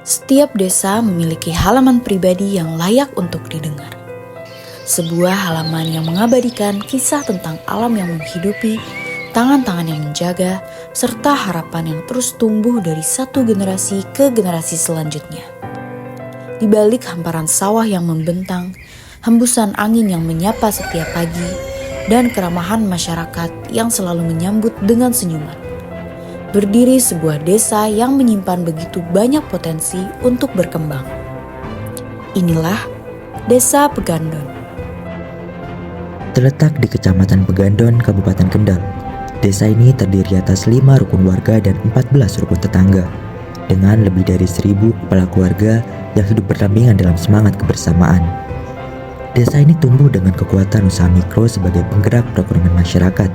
Setiap desa memiliki halaman pribadi yang layak untuk didengar. Sebuah halaman yang mengabadikan kisah tentang alam yang menghidupi, tangan-tangan yang menjaga, serta harapan yang terus tumbuh dari satu generasi ke generasi selanjutnya. Di balik hamparan sawah yang membentang, hembusan angin yang menyapa setiap pagi, dan keramahan masyarakat yang selalu menyambut dengan senyuman, berdiri sebuah desa yang menyimpan begitu banyak potensi untuk berkembang. Inilah Desa Pegandon. Terletak di Kecamatan Pegandon, Kabupaten Kendal. Desa ini terdiri atas 5 rukun warga dan 14 rukun tetangga, dengan lebih dari 1.000 kepala keluarga yang hidup berdampingan dalam semangat kebersamaan. Desa ini tumbuh dengan kekuatan usaha mikro sebagai penggerak perekonomian masyarakat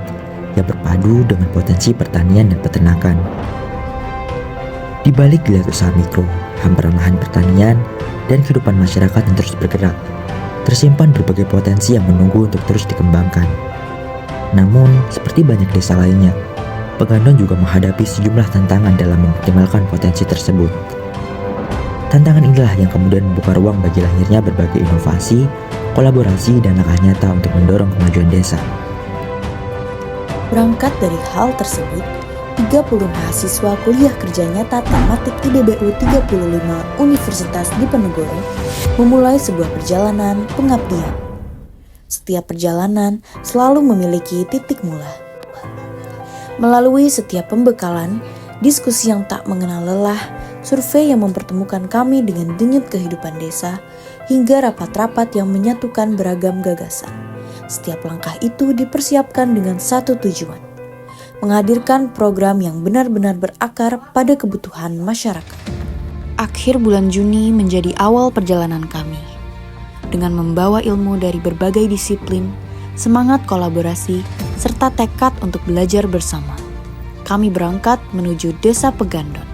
yang berpadu dengan potensi pertanian dan peternakan. Di balik geliat usaha mikro, hamparan lahan pertanian, dan kehidupan masyarakat yang terus bergerak, tersimpan berbagai potensi yang menunggu untuk terus dikembangkan. Namun, seperti banyak desa lainnya, Pegandon juga menghadapi sejumlah tantangan dalam mengoptimalkan potensi tersebut. Tantangan inilah yang kemudian membuka ruang bagi lahirnya berbagai inovasi, kolaborasi, dan langkah nyata untuk mendorong kemajuan desa. Berangkat dari hal tersebut, 30 mahasiswa kuliah kerja nyata tematik IDBU 35 Universitas Diponegoro memulai sebuah perjalanan pengabdian. Setiap perjalanan selalu memiliki titik mula. Melalui setiap pembekalan, diskusi yang tak mengenal lelah, survei yang mempertemukan kami dengan denyut kehidupan desa, hingga rapat-rapat yang menyatukan beragam gagasan. Setiap langkah itu dipersiapkan dengan satu tujuan, menghadirkan program yang benar-benar berakar pada kebutuhan masyarakat. Akhir bulan Juni menjadi awal perjalanan kami. Dengan membawa ilmu dari berbagai disiplin, semangat kolaborasi, serta tekad untuk belajar bersama, kami berangkat menuju Desa Pegandon.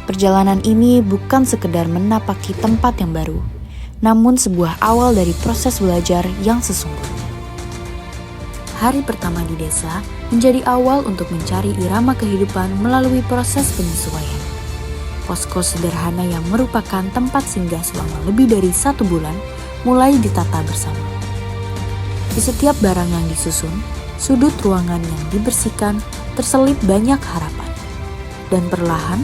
Perjalanan ini bukan sekedar menapaki tempat yang baru, namun sebuah awal dari proses belajar yang sesungguhnya. Hari pertama di desa menjadi awal untuk mencari irama kehidupan melalui proses penyesuaian. Posko sederhana yang merupakan tempat singgah selama lebih dari 1 bulan mulai ditata bersama. Di setiap barang yang disusun, sudut ruangan yang dibersihkan terselip banyak harapan. Dan perlahan,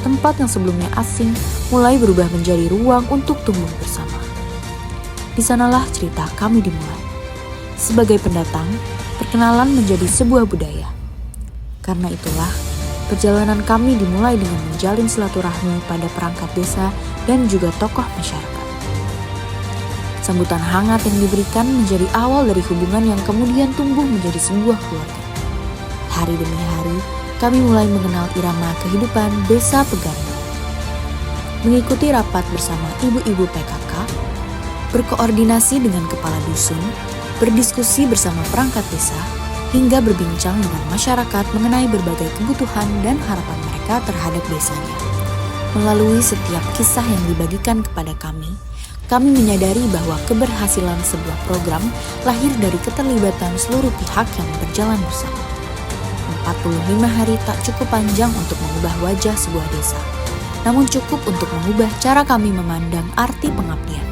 tempat yang sebelumnya asing mulai berubah menjadi ruang untuk tumbuh bersama. Di sanalah cerita kami dimulai. Sebagai pendatang, perkenalan menjadi sebuah budaya. Karena itulah, perjalanan kami dimulai dengan menjalin silaturahmi pada perangkat desa dan juga tokoh masyarakat. Sambutan hangat yang diberikan menjadi awal dari hubungan yang kemudian tumbuh menjadi sebuah keluarga. Hari demi hari, kami mulai mengenal irama kehidupan Desa Pegandon. Mengikuti rapat bersama ibu-ibu PKK, berkoordinasi dengan kepala dusun, berdiskusi bersama perangkat desa, hingga berbincang dengan masyarakat mengenai berbagai kebutuhan dan harapan mereka terhadap desanya. Melalui setiap kisah yang dibagikan kepada kami menyadari bahwa keberhasilan sebuah program lahir dari keterlibatan seluruh pihak yang berjalan bersama. 45 hari tak cukup panjang untuk mengubah wajah sebuah desa, namun cukup untuk mengubah cara kami memandang arti pengabdian.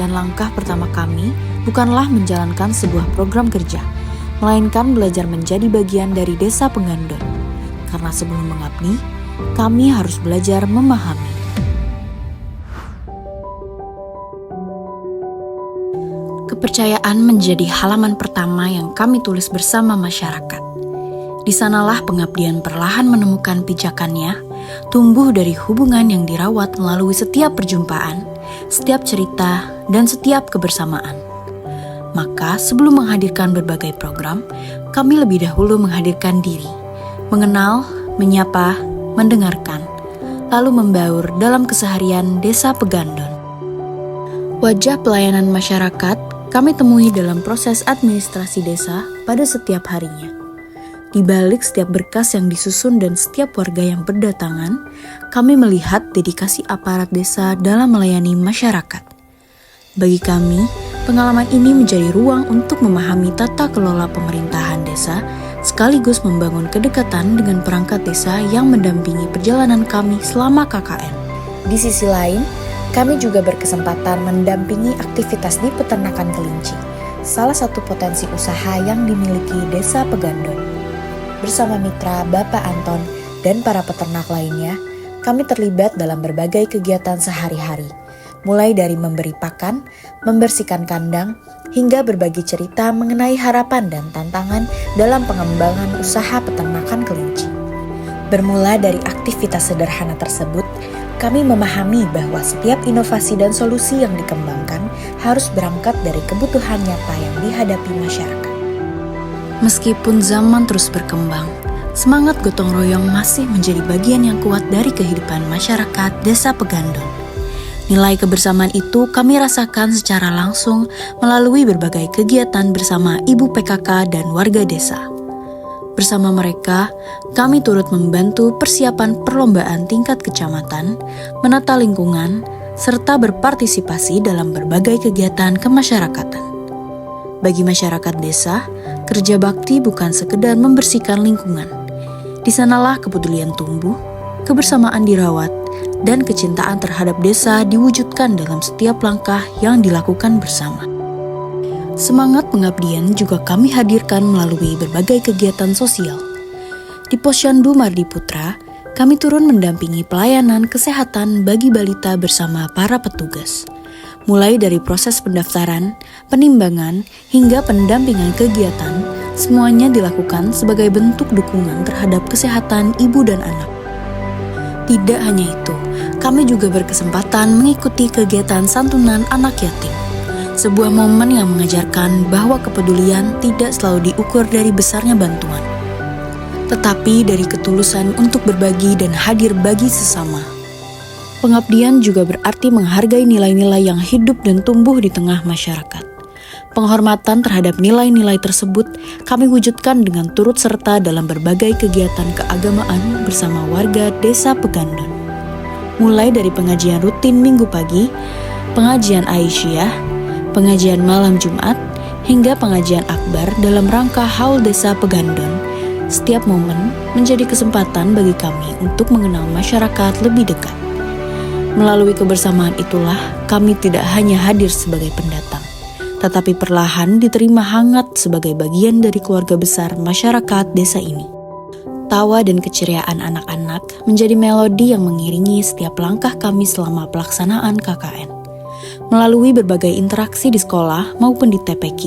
Dan langkah pertama kami bukanlah menjalankan sebuah program kerja, melainkan belajar menjadi bagian dari Desa Pegandon. Karena sebelum mengabdi, kami harus belajar memahami. Kepercayaan menjadi halaman pertama yang kami tulis bersama masyarakat. Di sanalah pengabdian perlahan menemukan pijakannya, tumbuh dari hubungan yang dirawat melalui setiap perjumpaan, setiap cerita, dan setiap kebersamaan. Maka sebelum menghadirkan berbagai program, kami lebih dahulu menghadirkan diri, mengenal, menyapa, mendengarkan, lalu membaur dalam keseharian Desa Pegandon. Wajah pelayanan masyarakat kami temui dalam proses administrasi desa pada setiap harinya. Di balik setiap berkas yang disusun dan setiap warga yang berdatangan, kami melihat dedikasi aparat desa dalam melayani masyarakat. Bagi kami, Pengalaman ini menjadi ruang untuk memahami tata kelola pemerintahan desa, sekaligus membangun kedekatan dengan perangkat desa yang mendampingi perjalanan kami selama KKN. Di sisi lain, kami juga berkesempatan mendampingi aktivitas di peternakan kelinci, salah satu potensi usaha yang dimiliki Desa Pegandon. Bersama mitra Bapak Anton dan para peternak lainnya, kami terlibat dalam berbagai kegiatan sehari-hari, mulai dari memberi pakan, membersihkan kandang, hingga berbagi cerita mengenai harapan dan tantangan dalam pengembangan usaha peternakan kelinci. Bermula dari aktivitas sederhana tersebut, kami memahami bahwa setiap inovasi dan solusi yang dikembangkan harus berangkat dari kebutuhan nyata yang dihadapi masyarakat. Meskipun zaman terus berkembang, semangat gotong royong masih menjadi bagian yang kuat dari kehidupan masyarakat Desa Pegandon. Nilai kebersamaan itu kami rasakan secara langsung melalui berbagai kegiatan bersama ibu PKK dan warga desa. Bersama mereka, kami turut membantu persiapan perlombaan tingkat kecamatan, menata lingkungan, serta berpartisipasi dalam berbagai kegiatan kemasyarakatan. Bagi masyarakat desa, kerja bakti bukan sekedar membersihkan lingkungan. Di sanalah kepedulian tumbuh, kebersamaan dirawat, dan kecintaan terhadap desa diwujudkan dalam setiap langkah yang dilakukan bersama. Semangat pengabdian juga kami hadirkan melalui berbagai kegiatan sosial. Di Posyandu Mardi Putra, kami turun mendampingi pelayanan kesehatan bagi balita bersama para petugas. Mulai dari proses pendaftaran, penimbangan, hingga pendampingan kegiatan, semuanya dilakukan sebagai bentuk dukungan terhadap kesehatan ibu dan anak. Tidak hanya itu, kami juga berkesempatan mengikuti kegiatan santunan anak yatim. Sebuah momen yang mengajarkan bahwa kepedulian tidak selalu diukur dari besarnya bantuan, tetapi dari ketulusan untuk berbagi dan hadir bagi sesama. Pengabdian juga berarti menghargai nilai-nilai yang hidup dan tumbuh di tengah masyarakat. Penghormatan terhadap nilai-nilai tersebut kami wujudkan dengan turut serta dalam berbagai kegiatan keagamaan bersama warga Desa Pegandon. Mulai dari pengajian rutin minggu pagi, pengajian Aisyah, pengajian malam Jumat, hingga pengajian akbar dalam rangka Haul Desa Pegandon. Setiap momen menjadi kesempatan bagi kami untuk mengenal masyarakat lebih dekat. Melalui kebersamaan itulah kami tidak hanya hadir sebagai pendatang, tetapi perlahan diterima hangat sebagai bagian dari keluarga besar masyarakat desa ini. Tawa dan keceriaan anak-anak menjadi melodi yang mengiringi setiap langkah kami selama pelaksanaan KKN. Melalui berbagai interaksi di sekolah maupun di TPQ,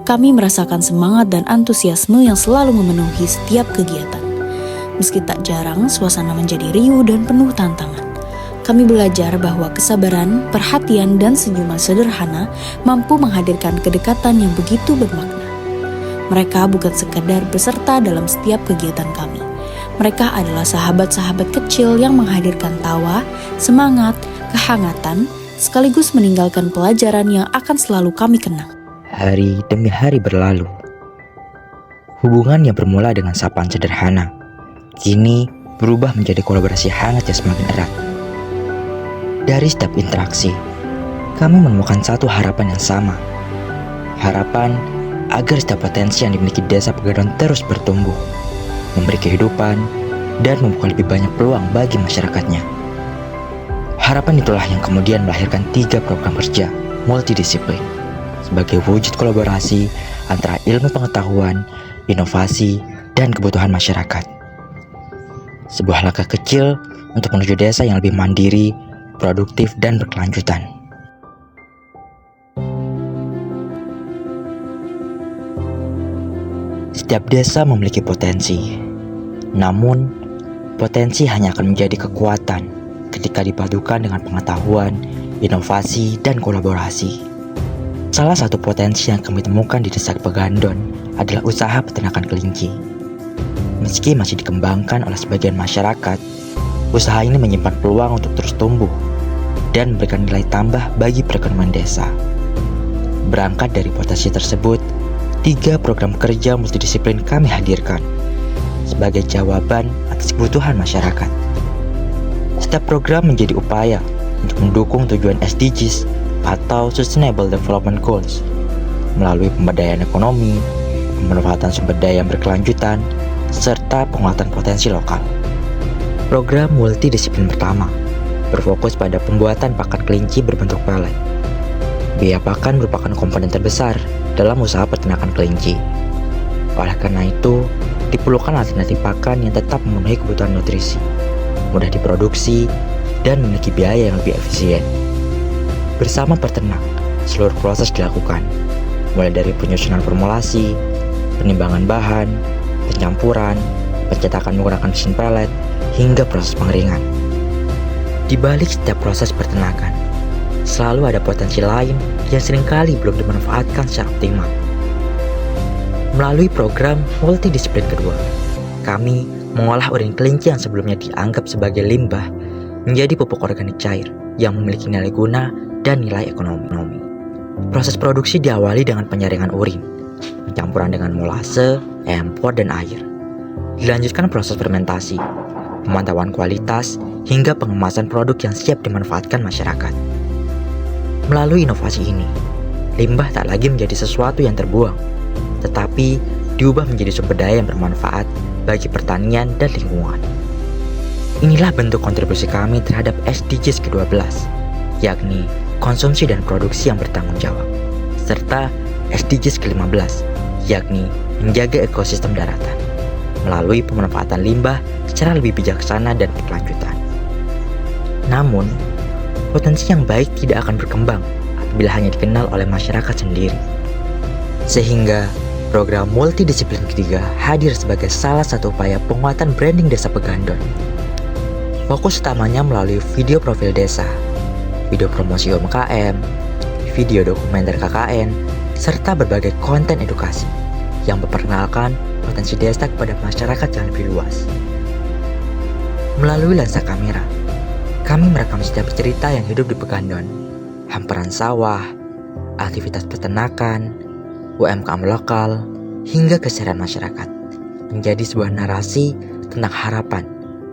kami merasakan semangat dan antusiasme yang selalu memenuhi setiap kegiatan. Meski tak jarang suasana menjadi riuh dan penuh tantangan, kami belajar bahwa kesabaran, perhatian, dan senyuman sederhana mampu menghadirkan kedekatan yang begitu bermakna. Mereka bukan sekadar berserta dalam setiap kegiatan kami. Mereka adalah sahabat-sahabat kecil yang menghadirkan tawa, semangat, kehangatan, sekaligus meninggalkan pelajaran yang akan selalu kami kenang. Hari demi hari berlalu. Hubungan yang bermula dengan sapaan sederhana, kini berubah menjadi kolaborasi hangat yang semakin erat. Dari setiap interaksi, kami menemukan satu harapan yang sama. Harapan agar setiap potensi yang dimiliki Desa Pegandon terus bertumbuh, memberi kehidupan, dan membuka lebih banyak peluang bagi masyarakatnya. Harapan itulah yang kemudian melahirkan 3 program kerja multidisiplin sebagai wujud kolaborasi antara ilmu pengetahuan, inovasi, dan kebutuhan masyarakat. Sebuah langkah kecil untuk menuju desa yang lebih mandiri, produktif, dan berkelanjutan. Setiap desa memiliki potensi, namun potensi hanya akan menjadi kekuatan ketika dipadukan dengan pengetahuan, inovasi, dan kolaborasi. Salah satu potensi yang kami temukan di Desa Pegandon adalah usaha peternakan kelinci. Meski masih dikembangkan oleh sebagian masyarakat, usaha ini menyimpan peluang untuk terus tumbuh dan memberikan nilai tambah bagi perekonomian desa. Berangkat dari potensi tersebut, 3 program kerja multidisiplin kami hadirkan sebagai jawaban atas kebutuhan masyarakat. Setiap program menjadi upaya untuk mendukung tujuan SDGs atau Sustainable Development Goals melalui pemberdayaan ekonomi, pemanfaatan sumber daya yang berkelanjutan, serta penguatan potensi lokal. Program multidisiplin pertama berfokus pada pembuatan pakan kelinci berbentuk pelet. Biaya pakan merupakan komponen terbesar dalam usaha peternakan kelinci. Oleh karena itu, diperlukan alternatif pakan yang tetap memenuhi kebutuhan nutrisi, mudah diproduksi, dan memiliki biaya yang lebih efisien. Bersama peternak, seluruh proses dilakukan, mulai dari penyusunan formulasi, penimbangan bahan, pencampuran, pencetakan menggunakan mesin pelet, hingga proses pengeringan. Di balik setiap proses peternakan, selalu ada potensi lain yang seringkali belum dimanfaatkan secara optimal. Melalui program multidisiplin kedua, kami mengolah urin kelinci yang sebelumnya dianggap sebagai limbah menjadi pupuk organik cair yang memiliki nilai guna dan nilai ekonomi. Proses produksi diawali dengan penyaringan urin, pencampuran dengan molase, empor, dan air. Dilanjutkan proses fermentasi, pemantauan kualitas, hingga pengemasan produk yang siap dimanfaatkan masyarakat. Melalui inovasi ini, limbah tak lagi menjadi sesuatu yang terbuang, tetapi diubah menjadi sumber daya yang bermanfaat bagi pertanian dan lingkungan. Inilah bentuk kontribusi kami terhadap SDGs ke-12, yakni konsumsi dan produksi yang bertanggung jawab, serta SDGs ke-15, yakni menjaga ekosistem daratan, melalui pemanfaatan limbah secara lebih bijaksana dan berkelanjutan. Namun, potensi yang baik tidak akan berkembang apabila hanya dikenal oleh masyarakat sendiri. Sehingga, program multidisiplin ketiga hadir sebagai salah satu upaya penguatan branding Desa Pegandon. Fokus utamanya melalui video profil desa, video promosi UMKM, video dokumenter KKN, serta berbagai konten edukasi yang memperkenalkan potensi desa kepada masyarakat yang lebih luas. Melalui lensa kamera, kami merekam setiap cerita yang hidup di Pegandon, hamparan sawah, aktivitas peternakan, UMKM lokal, hingga keseharian masyarakat, menjadi sebuah narasi tentang harapan,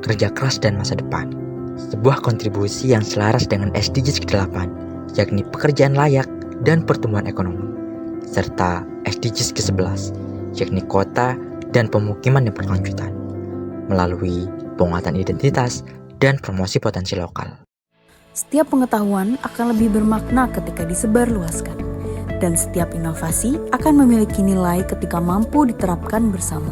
kerja keras, dan masa depan. Sebuah kontribusi yang selaras dengan SDGs ke-8, yakni pekerjaan layak dan pertumbuhan ekonomi, serta SDGs ke-11, yakni kota dan pemukiman yang berkelanjutan, melalui penguatan identitas dan promosi potensi lokal. Setiap pengetahuan akan lebih bermakna ketika disebarluaskan, dan setiap inovasi akan memiliki nilai ketika mampu diterapkan bersama.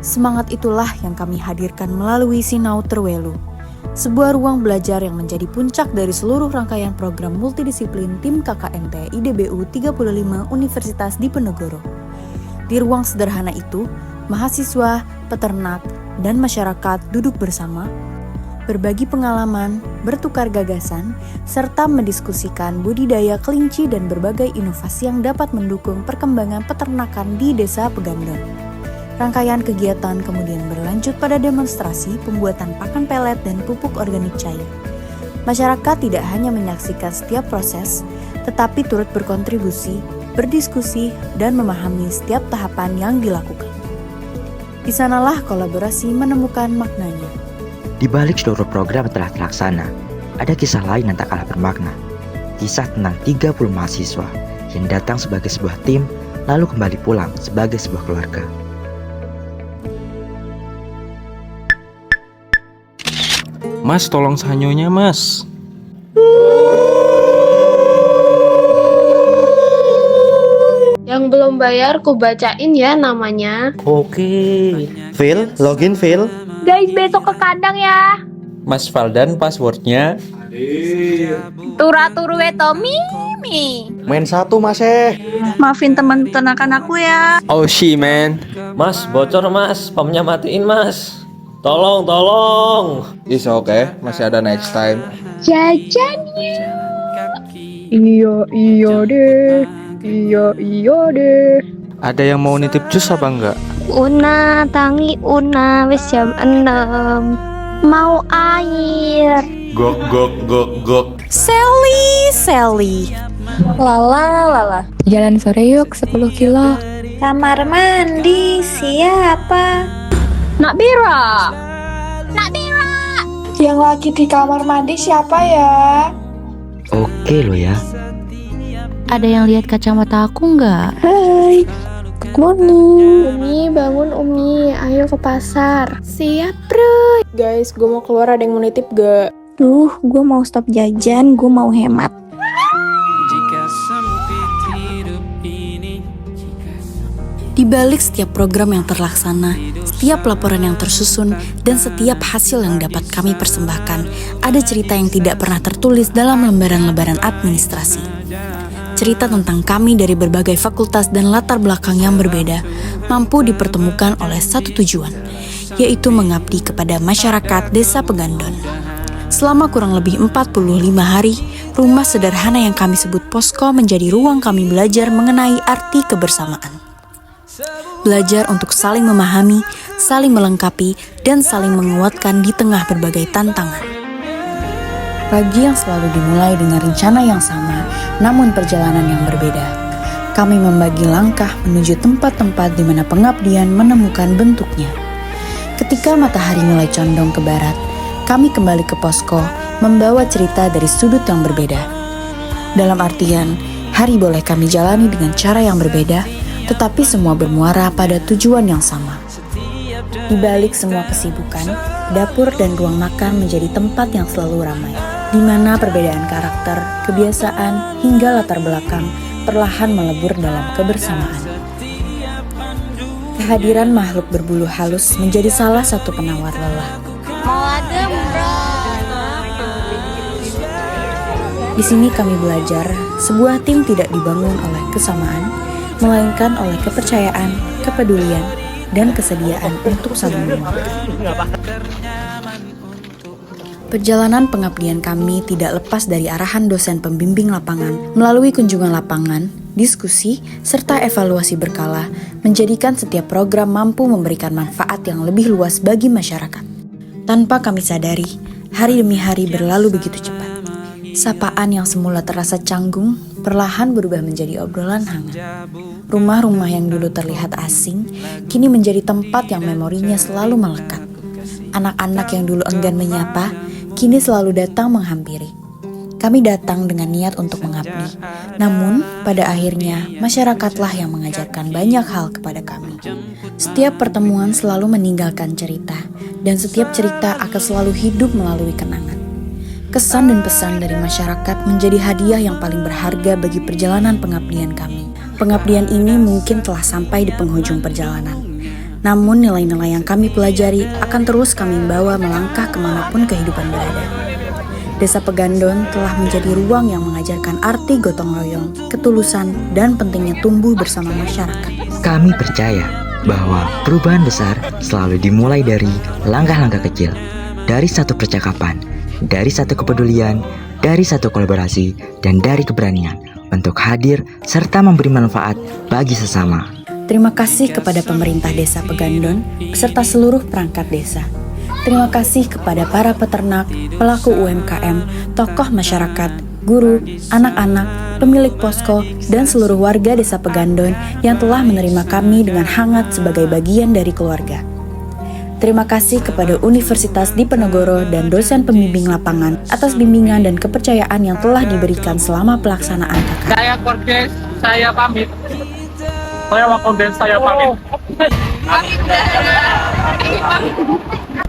Semangat itulah yang kami hadirkan melalui Sinau Terwelu, sebuah ruang belajar yang menjadi puncak dari seluruh rangkaian program multidisiplin tim KKNT IDBU 35 Universitas Diponegoro. Di ruang sederhana itu, mahasiswa, peternak, dan masyarakat duduk bersama, berbagi pengalaman, bertukar gagasan, serta mendiskusikan budidaya kelinci dan berbagai inovasi yang dapat mendukung perkembangan peternakan di Desa Pegandon. Rangkaian kegiatan kemudian berlanjut pada demonstrasi pembuatan pakan pelet dan pupuk organik cair. Masyarakat tidak hanya menyaksikan setiap proses, tetapi turut berkontribusi, berdiskusi, dan memahami setiap tahapan yang dilakukan. Di sanalah kolaborasi menemukan maknanya. Di balik seluruh program yang telah terlaksana, ada kisah lain yang tak kalah bermakna. Kisah tentang 30 mahasiswa yang datang sebagai sebuah tim, lalu kembali pulang sebagai sebuah keluarga. Mas, tolong sanyonya, Mas. Yang belum bayar ku bacain ya namanya. Oke. Phil, login Phil. Guys, besok ke kandang ya. Mas Valdan passwordnya. Turu weto mimi. Main satu Mas Maafin teman peternakan aku ya. Oh she man. Mas, bocor mas, pamnya matiin mas. Tolong. Is oke, masih ada next time. Jajan yuk. Iya deh. Ada yang mau nitip jus apa enggak? Una tangi una wis jam 6. Mau air. Gok. Sally. Lala. Jalan sore yuk 10 kilo. Kamar mandi siapa? Nak Bira. Yang lagi di kamar mandi siapa ya? Oke lo ya. Ada yang lihat kacamata aku nggak? Hai, good morning. Umi, bangun Umi, ayo ke pasar. Siap, bro. Guys, gue mau keluar, ada yang mau nitip gak? Duh, gue mau stop jajan, gue mau hemat. Di balik setiap program yang terlaksana, setiap laporan yang tersusun, dan setiap hasil yang dapat kami persembahkan, ada cerita yang tidak pernah tertulis dalam lembaran-lembaran administrasi. Cerita tentang kami dari berbagai fakultas dan latar belakang yang berbeda, mampu dipertemukan oleh satu tujuan, yaitu mengabdi kepada masyarakat Desa Pegandon. Selama kurang lebih 45 hari, rumah sederhana yang kami sebut posko menjadi ruang kami belajar mengenai arti kebersamaan. Belajar untuk saling memahami, saling melengkapi, dan saling menguatkan di tengah berbagai tantangan. Pagi yang selalu dimulai dengan rencana yang sama, namun perjalanan yang berbeda. Kami membagi langkah menuju tempat-tempat di mana pengabdian menemukan bentuknya. Ketika matahari mulai condong ke barat, kami kembali ke posko, membawa cerita dari sudut yang berbeda. Dalam artian, hari boleh kami jalani dengan cara yang berbeda, tetapi semua bermuara pada tujuan yang sama. Di balik semua kesibukan, dapur dan ruang makan menjadi tempat yang selalu ramai, di mana perbedaan karakter, kebiasaan, hingga latar belakang perlahan melebur dalam kebersamaan. Kehadiran makhluk berbulu halus menjadi salah satu penawar lelah. Di sini kami belajar, sebuah tim tidak dibangun oleh kesamaan, melainkan oleh kepercayaan, kepedulian, dan kesediaan untuk saling menguatkan. Perjalanan pengabdian kami tidak lepas dari arahan dosen pembimbing lapangan melalui kunjungan lapangan, diskusi, serta evaluasi berkala, menjadikan setiap program mampu memberikan manfaat yang lebih luas bagi masyarakat. Tanpa kami sadari, hari demi hari berlalu begitu cepat. Sapaan yang semula terasa canggung, perlahan berubah menjadi obrolan hangat. Rumah-rumah yang dulu terlihat asing, kini menjadi tempat yang memorinya selalu melekat. Anak-anak yang dulu enggan menyapa, kini selalu datang menghampiri. Kami datang dengan niat untuk mengabdi, namun pada akhirnya masyarakatlah yang mengajarkan banyak hal kepada kami. Setiap pertemuan selalu meninggalkan cerita, dan setiap cerita akan selalu hidup melalui kenangan. Kesan dan pesan dari masyarakat menjadi hadiah yang paling berharga bagi perjalanan pengabdian kami. Pengabdian ini mungkin telah sampai di penghujung perjalanan. Namun nilai-nilai yang kami pelajari akan terus kami bawa melangkah kemanapun kehidupan berada. Desa Pegandon telah menjadi ruang yang mengajarkan arti gotong royong, ketulusan, dan pentingnya tumbuh bersama masyarakat. Kami percaya bahwa perubahan besar selalu dimulai dari langkah-langkah kecil, dari satu percakapan, dari satu kepedulian, dari satu kolaborasi, dan dari keberanian untuk hadir serta memberi manfaat bagi sesama. Terima kasih kepada pemerintah Desa Pegandon beserta seluruh perangkat desa. Terima kasih kepada para peternak, pelaku UMKM, tokoh masyarakat, guru, anak-anak, pemilik posko, dan seluruh warga Desa Pegandon yang telah menerima kami dengan hangat sebagai bagian dari keluarga. Terima kasih kepada Universitas Diponegoro dan dosen pembimbing lapangan atas bimbingan dan kepercayaan yang telah diberikan selama pelaksanaan KKN. Saya Kordes, saya pamit. Saya Wakondes, saya pamit.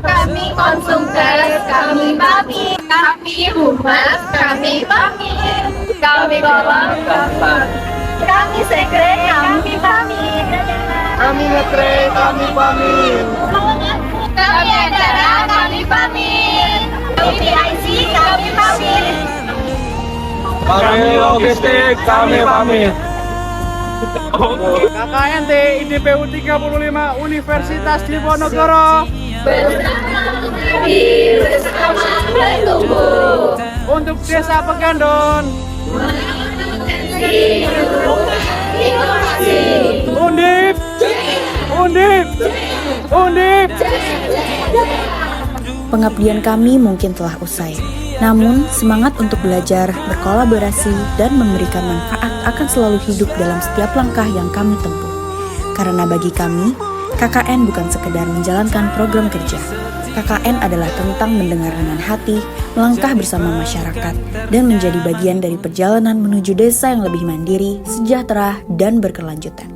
Kami konsumtes, kami pamit. Kami humas, kami pamit. Kami kolom, kami sekre, kami pamit. Kami ngetre, kami pamit. Kami acara, kami pamit. Kami IC, kami pamit. Kami logistik, kami pamit. KKN IDPU 35 Universitas Diponegoro. Bersama bertumbuh. Untuk Desa Pegandon. Undip. Undip. Undip. Pengabdian kami mungkin telah usai, namun semangat untuk belajar, berkolaborasi, dan memberikan manfaat akan selalu hidup dalam setiap langkah yang kami tempuh. Karena bagi kami, KKN bukan sekedar menjalankan program kerja, KKN adalah tentang mendengar dengan hati, melangkah bersama masyarakat, dan menjadi bagian dari perjalanan menuju desa yang lebih mandiri, sejahtera, dan berkelanjutan.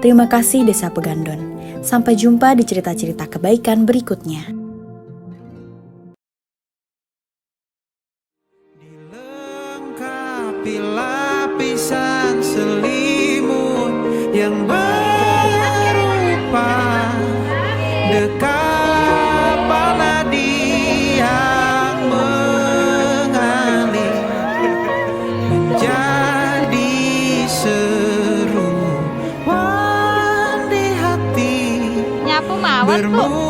Terima kasih Desa Pegandon. Sampai jumpa di cerita-cerita kebaikan berikutnya. Dilengkapi lapisan selimut yang berupa dekap nadi yang mengalir menjadi seruan di hati. Nyapu mawar, Bu.